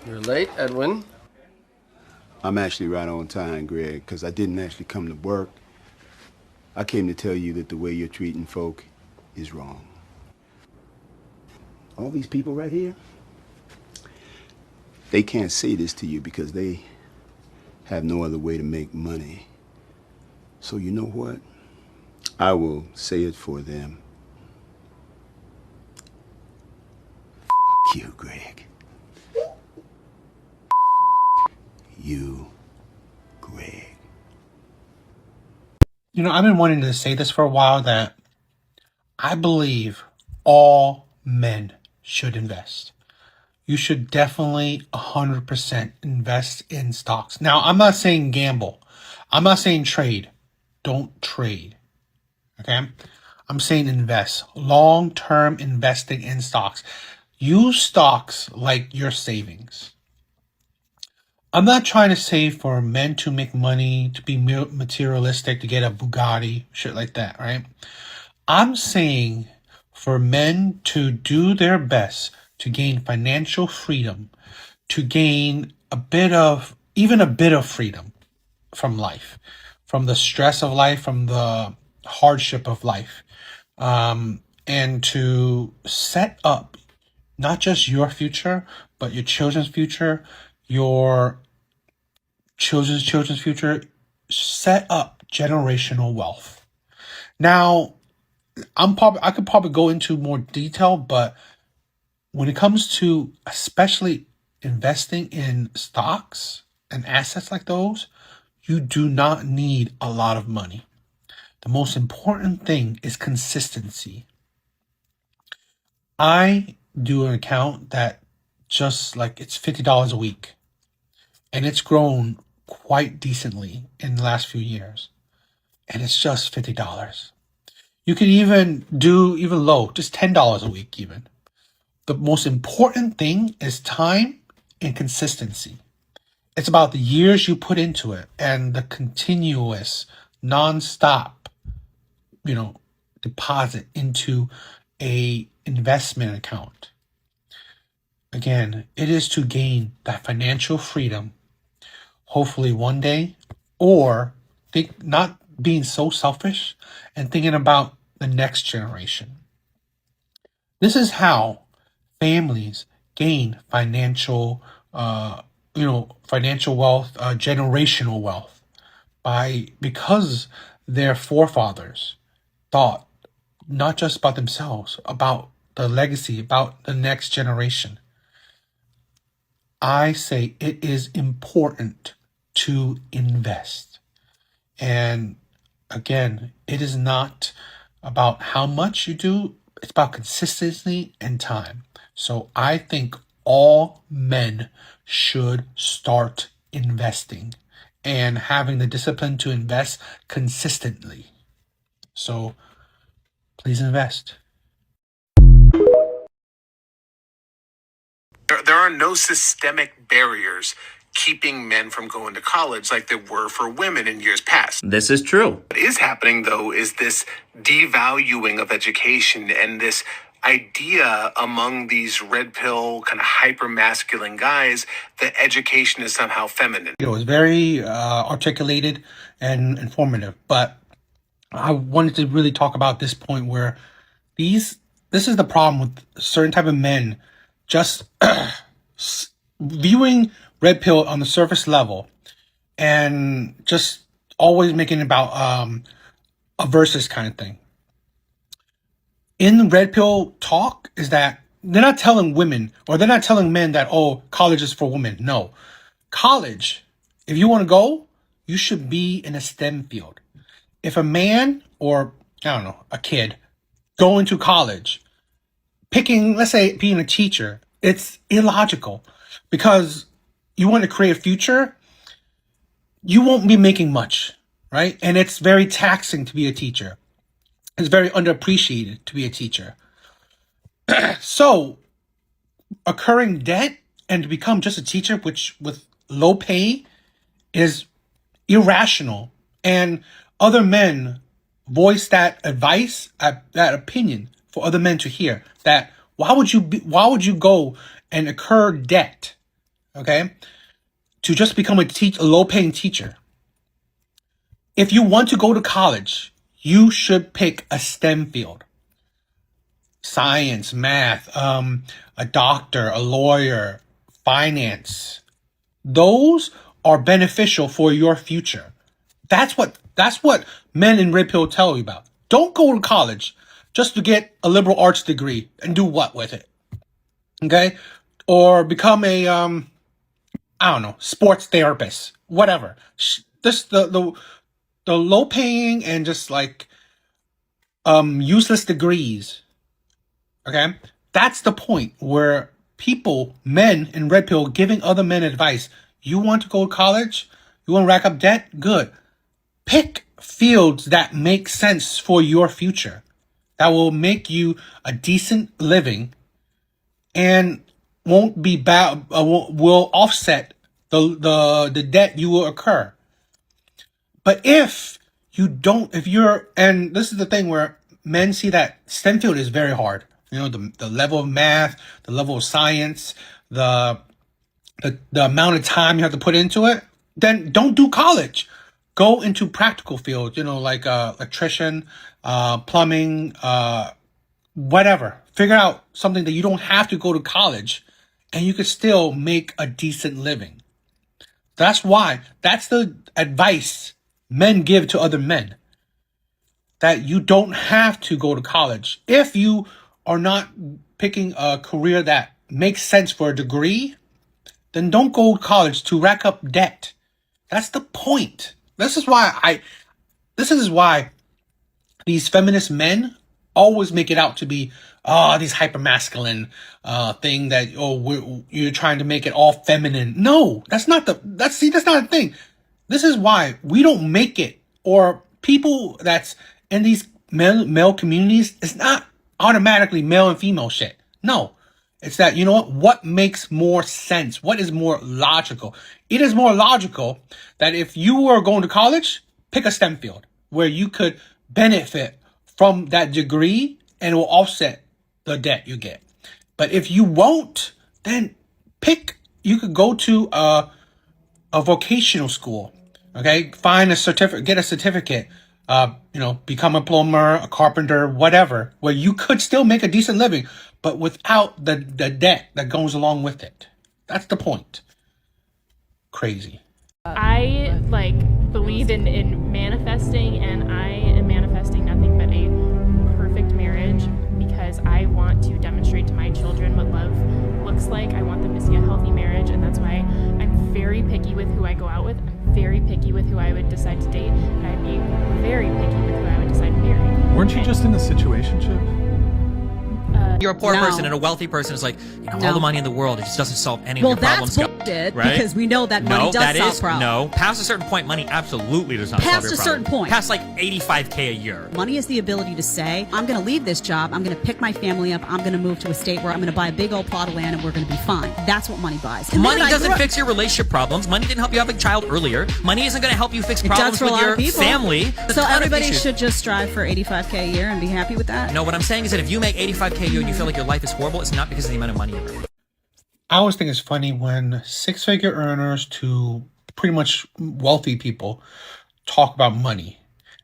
You're late, Edwin. I'm actually right on time, Greg, because I didn't actually come to work. I came to tell you that the way you're treating folk is wrong. All these people right here, they can't say this to you because they have no other way to make money. So you know what? I will say it for them. Fuck you, Greg. You, Greg. I've been wanting to say this for a while that I believe all men should invest. You should definitely 100% invest in stocks. Now, I'm not saying gamble. I'm not saying trade. Don't trade. Okay? I'm saying invest. Long-term investing in stocks. Use stocks like your savings. I'm not trying to say for men to make money, to be materialistic, to get a Bugatti, shit like that, right? I'm saying for men to do their best to gain financial freedom, to gain even a bit of freedom from life, from the stress of life, from the hardship of life, and to set up not just your future, but your children's future, your children's future, set up generational wealth. Now, I could probably go into more detail, but when it comes to especially investing in stocks and assets like those, you do not need a lot of money. The most important thing is consistency. I do an account that just like it's $50 a week, and it's grown quite decently in the last few years, and it's just $50. You can even do even low, just $10 a week even. The most important thing is time and consistency. It's about the years you put into it and the continuous, non-stop, deposit into a investment account. Again, it is to gain that financial freedom, hopefully one day, or think not being so selfish and thinking about the next generation. This is how families gain financial wealth, generational wealth, because their forefathers thought not just about themselves, about the legacy, about the next generation. I say it is important to invest. And again, it is not about how much you do, it's about consistency and time. So I think all men should start investing and having the discipline to invest consistently. So please invest. There are no systemic barriers keeping men from going to college like there were for women in years past. This is true. What is happening, though, is this devaluing of education and this idea among these red pill kind of hyper masculine guys that education is somehow feminine. It was very articulated and informative, but I wanted to really talk about this point where this is the problem with certain type of men just viewing red pill on the surface level and just always making it about a versus kind of thing. In red pill talk is that they're not telling women or they're not telling men that, oh, college is for women. No. College, if you want to go, you should be in a STEM field. If a man or, I don't know, a kid going to college, picking, let's say, being a teacher, it's illogical because you want to create a future, you won't be making much, right? And it's very taxing to be a teacher. It's very underappreciated to be a teacher. So, occurring debt and to become just a teacher, which with low pay, is irrational. And other men voice that advice, that opinion for other men to hear. That why would you go and incur debt okay, to just become a low-paying teacher. If you want to go to college, you should pick a STEM field. Science, math, a doctor, a lawyer, finance. Those are beneficial for your future. That's what men in red pill tell you about. Don't go to college just to get a liberal arts degree and do what with it? Okay? Or become a I don't know, sports therapist, whatever. This the low paying and just like useless degrees. Okay? That's the point where people, men in red pill, giving other men advice. You want to go to college? You want to rack up debt? Good. Pick fields that make sense for your future, that will make you a decent living and won't be bad, will offset the debt you will incur. But if you're, and this is the thing where men see that STEM field is very hard. You know, the level of math, the level of science, the amount of time you have to put into it, then don't do college. Go into practical fields, you know, like electrician, plumbing, whatever. Figure out something that you don't have to go to college and you could still make a decent living. That's the advice men give to other men. That you don't have to go to college. If you are not picking a career that makes sense for a degree, then don't go to college to rack up debt. That's the point. This is why these feminist men always make it out to be these hypermasculine thing that you're trying to make it all feminine. No, that's not a thing. This is why we don't make it, or people that's in these male communities, it's not automatically male and female shit. No. It's that, you know what makes more sense? What is more logical? It is more logical that if you were going to college, pick a STEM field where you could benefit from that degree and it will offset the debt you get. But if you won't, then you could go to a vocational school, okay? Find a certificate, get a certificate, become a plumber, a carpenter, whatever, where you could still make a decent living, but without the debt that goes along with it. That's the point. Crazy. I believe in manifesting, and I am manifesting nothing but a perfect marriage because I want to demonstrate to my children what love looks like. I want them to see a healthy marriage, and that's why I'm very picky with who I go out with. I'm very picky with who I would decide to date, and I'd be very picky with who I would decide to marry. Weren't you just in a situationship? You're a poor person and a wealthy person is like, all the money in the world, it just doesn't solve any of your problems. Well, that's bullshit, right? because we know that money does solve problems. No, past a certain point, money absolutely does not solve your problem. Past a certain point. Past like $85K a year. Money is the ability to say, I'm going to leave this job, I'm going to pick my family up, I'm going to move to a state where I'm going to buy a big old plot of land and we're going to be fine. That's what money buys. And money doesn't fix your relationship problems. Money didn't help you have a child earlier. Money isn't going to help you fix problems with your family. So everybody should just strive for $85K a year and be happy with that? No, what I'm saying is that if you make $85K a year and you feel like your life is horrible, it's not because of the amount of money you earn. I always think it's funny when six-figure earners to pretty much wealthy people talk about money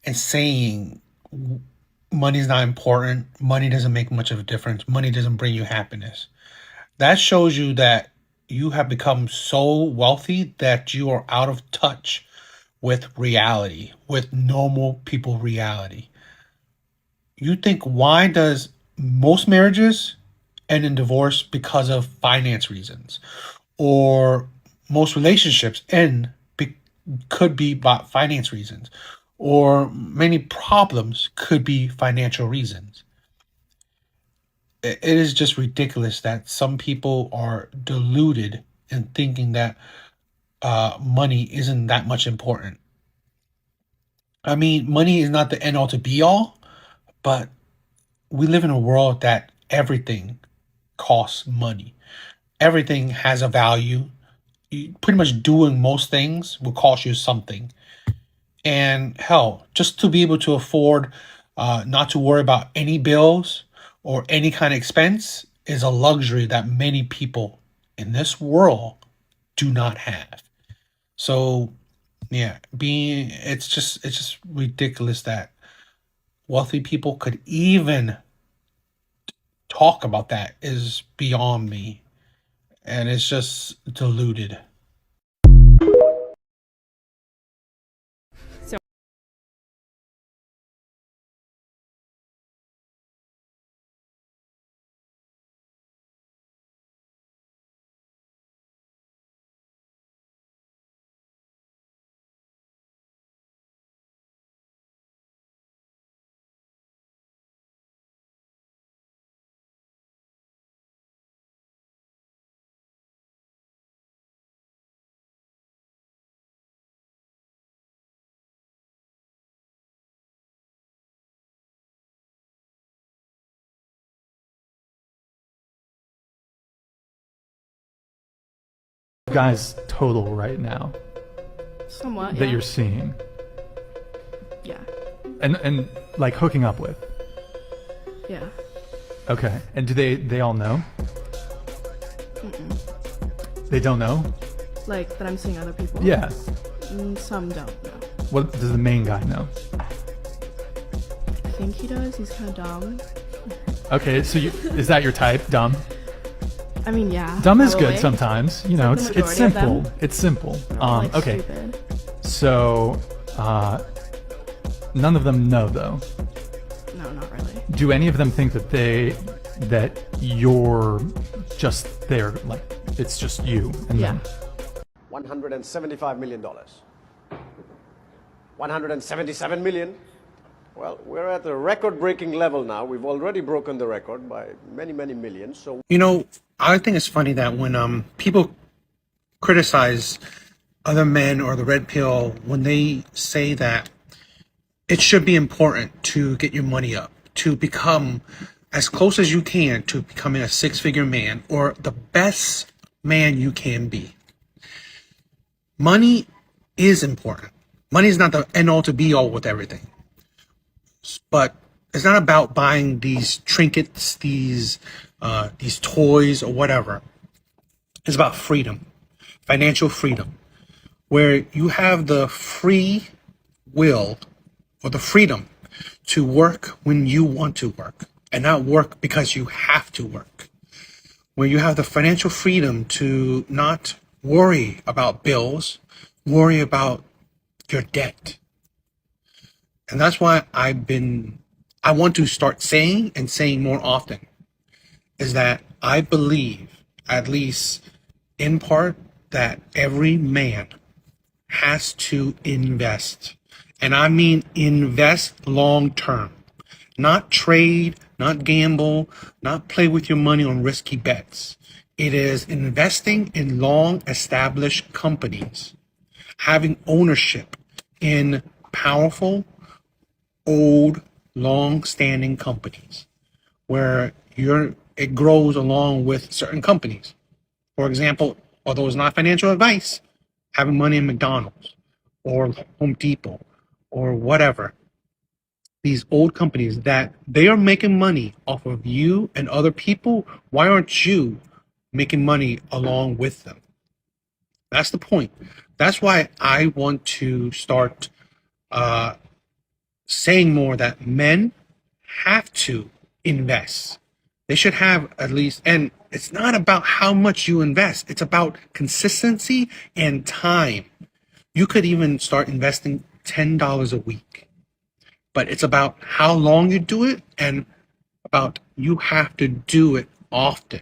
and saying money is not important, money doesn't make much of a difference, money doesn't bring you happiness. That shows you that you have become so wealthy that you are out of touch with reality, with normal people reality. You think, why does most marriages end in divorce because of finance reasons? Or most relationships could be about finance reasons. Or many problems could be financial reasons. It is just ridiculous that some people are deluded in thinking that money isn't that much important. I mean, money is not the end all to be all, but we live in a world that everything costs money. Everything has a value. Pretty much doing most things will cost you something. And hell, just to be able to afford not to worry about any bills or any kind of expense is a luxury that many people in this world do not have. So yeah, it's just ridiculous that wealthy people could even talk about that is beyond me. And it's just deluded. So Guys total right now Somewhat, that yeah. you're seeing Yeah. and like hooking up with. Yeah. Okay. And do they all know? They don't know? Like that I'm seeing other people. Yeah. Some don't know. What does the main guy know? I think he does. He's kind of dumb. Okay, so is that your type? Dumb? I mean, yeah. Dumb is probably. good sometimes. You know, like the it's majority of simple. them. It's simple. Like Okay. Stupid. So none of them know though. No, not really. Do any of them think that you're just there, like it's just you and Yeah. them? $175 million. $177 million. Well, we're at a record-breaking level now. We've already broken the record by many, many millions. So, You know, I think it's funny that when people criticize other men or the red pill, when they say that it should be important to get your money up, to become as close as you can to becoming a six-figure man or the best man you can be. Money is important. Money is not the end-all to be-all with everything. But it's not about buying these trinkets, these toys or whatever. It's about freedom, financial freedom, where you have the free will or the freedom to work when you want to work and not work because you have to work. Where you have the financial freedom to not worry about bills, worry about your debt. And that's why I want to start saying and saying more often is that I believe, at least in part, that every man has to invest. And I mean invest long term, not trade, not gamble, not play with your money on risky bets. It is investing in long established companies, having ownership in powerful, old, long-standing companies where it grows along with certain companies. For example, although it's not financial advice, having money in McDonald's or Home Depot or whatever, these old companies that they are making money off of you and other people, why aren't you making money along with them? That's the point. That's why I want to start saying more that men have to invest. They should have at least, and it's not about how much you invest, it's about consistency and time. You could even start investing $10 a week, but it's about how long you do it and about you have to do it often.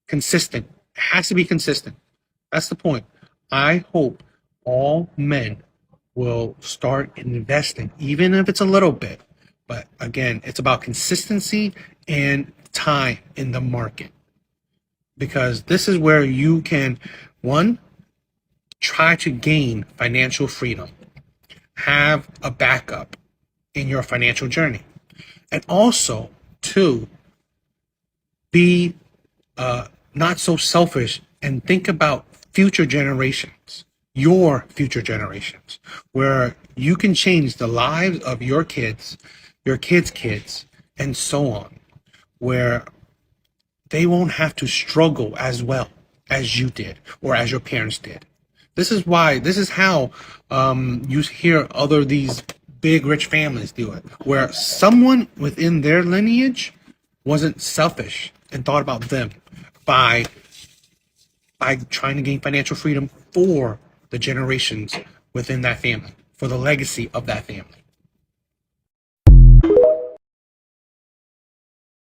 Consistent. It has to be consistent. That's the point. I hope all men will start investing, even if it's a little bit. But again, it's about consistency and time in the market. Because this is where you can, one, try to gain financial freedom, have a backup in your financial journey. And also, two, be not so selfish and think about future generations, your future generations, where you can change the lives of your kids' kids, and so on, where they won't have to struggle as well. as you did or as your parents did. This is how you hear these big rich families do it, where someone within their lineage wasn't selfish and thought about them by trying to gain financial freedom for the generations within that family, for the legacy of that family.